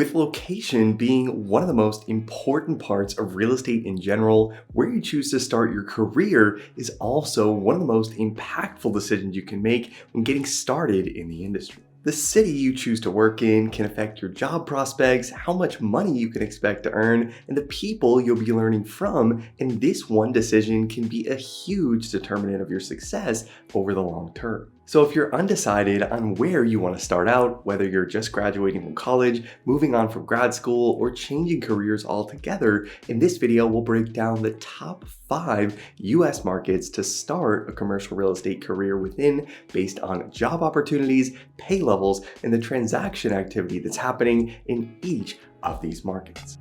With location being one of the most important parts of real estate in general, where you choose to start your career is also one of the most impactful decisions you can make when getting started in the industry. The city you choose to work in can affect your job prospects, how much money you can expect to earn, and the people you'll be learning from, and this one decision can be a huge determinant of your success over the long term. So if you're undecided on where you want to start out, whether you're just graduating from college, moving on from grad school, or changing careers altogether, in this video we'll break down the top 5 US markets to start a commercial real estate career within based on job opportunities, pay levels, and the transaction activity that's happening in each of these markets.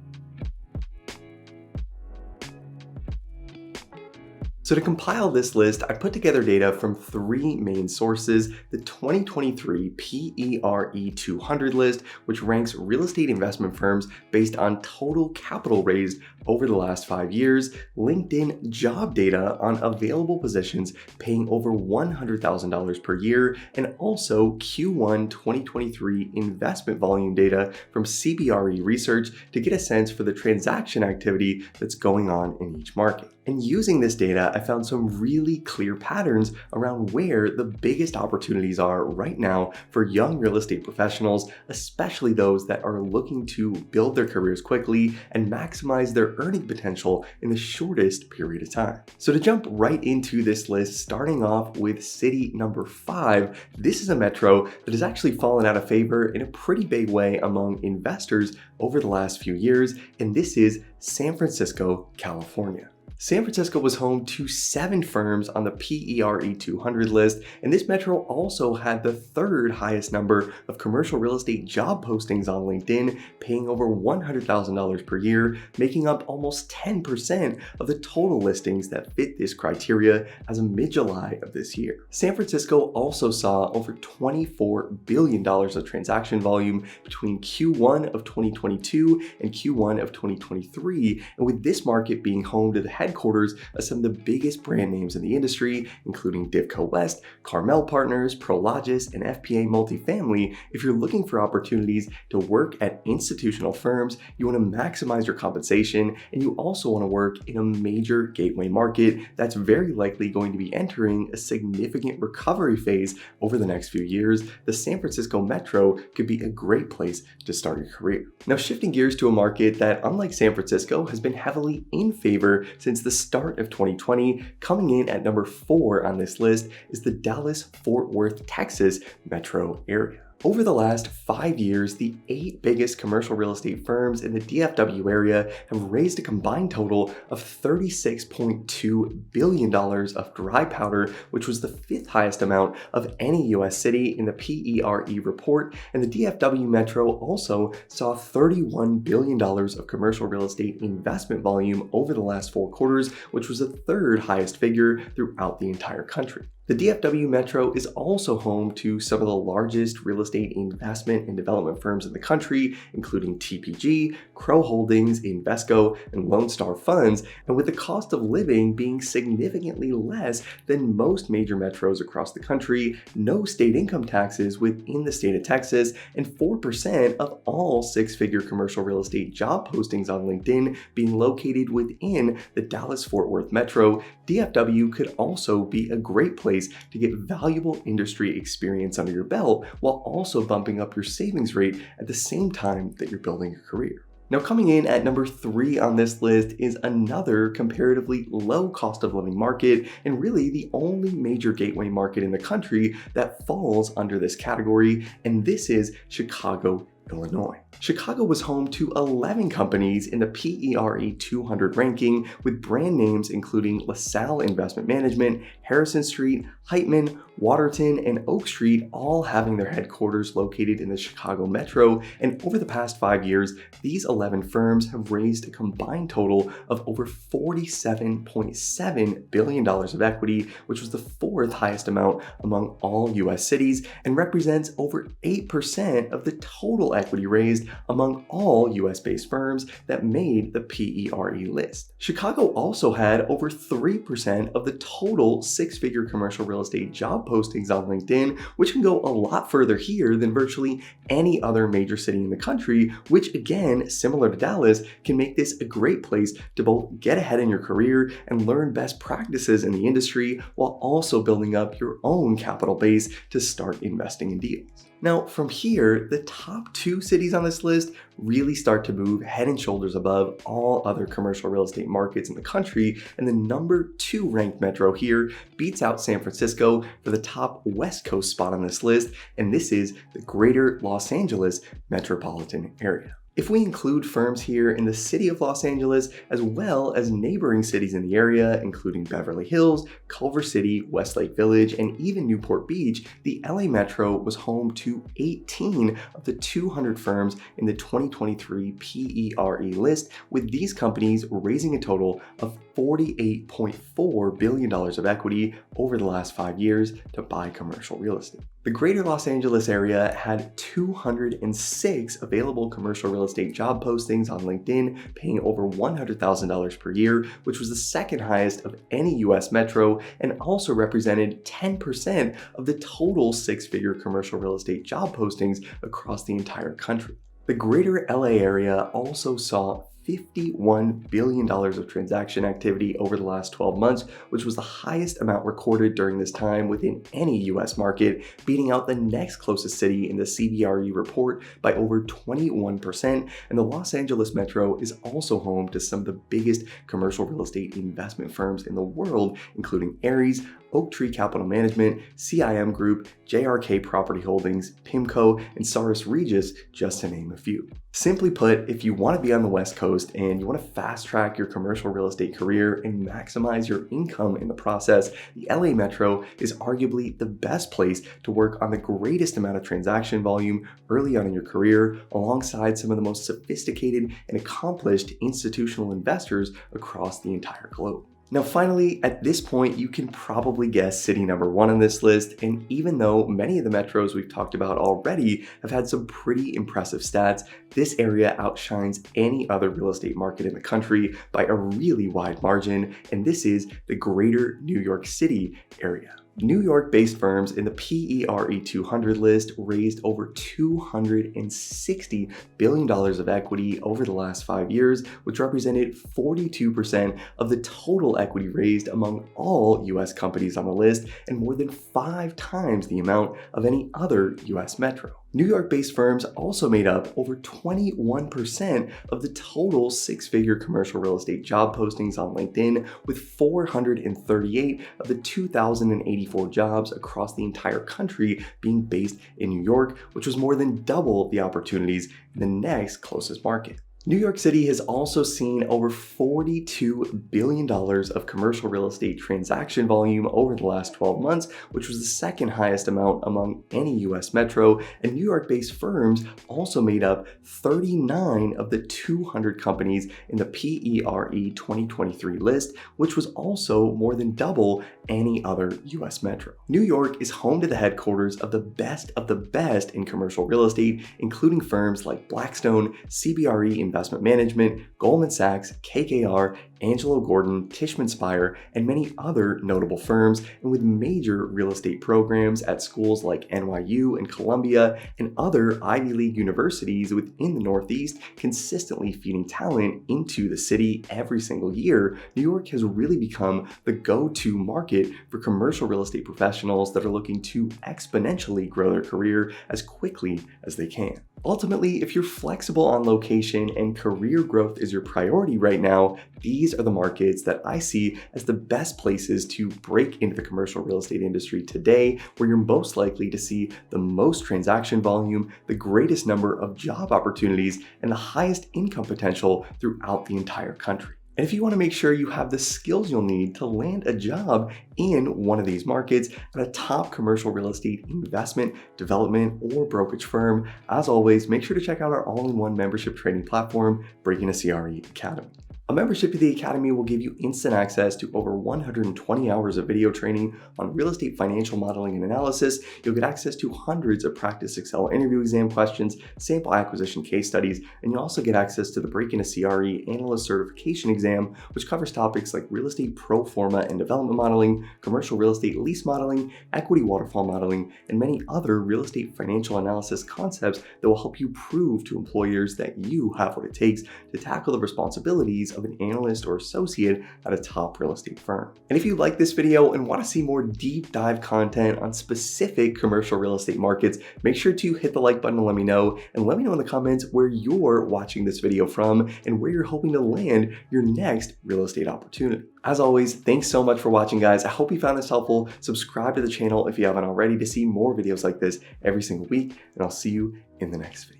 So to compile this list, I put together data from 3 main sources: the 2023 PERE 200 list, which ranks real estate investment firms based on total capital raised over the last 5 years, LinkedIn job data on available positions paying over $100,000 per year, and also Q1 2023 investment volume data from CBRE Research to get a sense for the transaction activity that's going on in each market. And using this data, I found some really clear patterns around where the biggest opportunities are right now for young real estate professionals, especially those that are looking to build their careers quickly and maximize their earning potential in the shortest period of time. So to jump right into this list, starting off with city number 5, this is a metro that has actually fallen out of favor in a pretty big way among investors over the last few years, and this is San Francisco, California. San Francisco was home to 7 firms on the PERE 200 list, and this metro also had the 3rd highest number of commercial real estate job postings on LinkedIn, paying over $100,000 per year, making up almost 10% of the total listings that fit this criteria as of mid-July of this year. San Francisco also saw over $24 billion of transaction volume between Q1 of 2022 and Q1 of 2023, and with this market being home to the headquarters of some of the biggest brand names in the industry, including Divco West, Carmel Partners, Prologis, and FPA Multifamily. If you're looking for opportunities to work at institutional firms, you want to maximize your compensation, and you also want to work in a major gateway market that's very likely going to be entering a significant recovery phase over the next few years, the San Francisco metro could be a great place to start your career. Now, shifting gears to a market that, unlike San Francisco, has been heavily in favor since the start of 2020, coming in at number 4 on this list is the Dallas-Fort Worth, Texas metro area. Over the last 5 years, the 8 biggest commercial real estate firms in the DFW area have raised a combined total of $36.2 billion of dry powder, which was the 5th highest amount of any US city in the PERE report, and the DFW metro also saw $31 billion of commercial real estate investment volume over the last 4 quarters, which was the 3rd highest figure throughout the entire country. The DFW metro is also home to some of the largest real estate investment and development firms in the country, including TPG, Crow Holdings, Invesco, and Lone Star Funds, and with the cost of living being significantly less than most major metros across the country, no state income taxes within the state of Texas, and 4% of all 6-figure commercial real estate job postings on LinkedIn being located within the Dallas-Fort Worth metro, DFW could also be a great place to get valuable industry experience under your belt while also bumping up your savings rate at the same time that you're building your career. Now, coming in at number 3 on this list is another comparatively low cost of living market, and really the only major gateway market in the country that falls under this category, and this is Chicago, Illinois. Chicago was home to 11 companies in the PERE 200 ranking, with brand names including LaSalle Investment Management, Harrison Street, Heitman, Waterton, and Oak Street, all having their headquarters located in the Chicago metro. And over the past 5 years, these 11 firms have raised a combined total of over $47.7 billion of equity, which was the 4th highest amount among all US cities and represents over 8% of the total equity raised among all US-based firms that made the PERE list. Chicago also had over 3% of the total six-figure commercial real estate job postings on LinkedIn, which can go a lot further here than virtually any other major city in the country, which again, similar to Dallas, can make this a great place to both get ahead in your career and learn best practices in the industry while also building up your own capital base to start investing in deals. Now, from here, the top two cities on this list really start to move head and shoulders above all other commercial real estate markets in the country, and the number 2 ranked metro here beats out San Francisco for the top West Coast spot on this list, and this is the Greater Los Angeles metropolitan area. If we include firms here in the city of Los Angeles, as well as neighboring cities in the area, including Beverly Hills, Culver City, Westlake Village, and even Newport Beach, the LA Metro was home to 18 of the 200 firms in the 2023 PERE list, with these companies raising a total of $48.4 billion of equity over the last 5 years to buy commercial real estate. The Greater Los Angeles area had 206 available commercial real estate job postings on LinkedIn, paying over $100,000 per year, which was the second highest of any US metro and also represented 10% of the total six-figure commercial real estate job postings across the entire country. The Greater LA area also saw $51 billion of transaction activity over the last 12 months, which was the highest amount recorded during this time within any US market, beating out the next closest city in the CBRE report by over 21%. And the Los Angeles Metro is also home to some of the biggest commercial real estate investment firms in the world, including Ares, Oaktree Capital Management, CIM Group, JRK Property Holdings, PIMCO, and Saris Regis, just to name a few. Simply put, if you want to be on the West Coast and you want to fast track your commercial real estate career and maximize your income in the process, the LA Metro is arguably the best place to work on the greatest amount of transaction volume early on in your career, alongside some of the most sophisticated and accomplished institutional investors across the entire globe. Now finally, at this point, you can probably guess city number 1 on this list, and even though many of the metros we've talked about already have had some pretty impressive stats, this area outshines any other real estate market in the country by a really wide margin, and this is the Greater New York City area. New York-based firms in the PERE 200 list raised over $260 billion of equity over the last 5 years, which represented 42% of the total equity raised among all US companies on the list, and more than 5 times the amount of any other US metro. New York-based firms also made up over 21% of the total six-figure commercial real estate job postings on LinkedIn, with 438 of the 2,084 jobs across the entire country being based in New York, which was more than double the opportunities in the next closest market. New York City has also seen over $42 billion of commercial real estate transaction volume over the last 12 months, which was the second highest amount among any US metro, and New York-based firms also made up 39 of the 200 companies in the PERE 2023 list, which was also more than double any other US metro. New York is home to the headquarters of the best in commercial real estate, including firms like Blackstone, CBRE Investment Management, Goldman Sachs, KKR, Angelo Gordon, Tishman Speyer, and many other notable firms, and with major real estate programs at schools like NYU and Columbia and other Ivy League universities within the Northeast, consistently feeding talent into the city every single year. New York has really become the go-to market for commercial real estate professionals that are looking to exponentially grow their career as quickly as they can. Ultimately, if you're flexible on location and career growth is your priority right now, these are the markets that I see as the best places to break into the commercial real estate industry today, where you're most likely to see the most transaction volume, the greatest number of job opportunities, and the highest income potential throughout the entire country. And if you want to make sure you have the skills you'll need to land a job in one of these markets at a top commercial real estate investment, development, or brokerage firm, as always, make sure to check out our all-in-one membership training platform, Breaking a CRE Academy. A membership to the Academy will give you instant access to over 120 hours of video training on real estate financial modeling and analysis. You'll get access to hundreds of practice Excel interview exam questions, sample acquisition case studies, and you'll also get access to the Break into CRE Analyst Certification exam, which covers topics like real estate pro forma and development modeling, commercial real estate lease modeling, equity waterfall modeling, and many other real estate financial analysis concepts that will help you prove to employers that you have what it takes to tackle the responsibilities of an analyst or associate at a top real estate firm. And if you like this video and want to see more deep dive content on specific commercial real estate markets, make sure to hit the like button and let me know in the comments where you're watching this video from and where you're hoping to land your next real estate opportunity. As always, thanks so much for watching, guys. I hope you found this helpful. Subscribe to the channel if you haven't already to see more videos like this every single week, and I'll see you in the next video.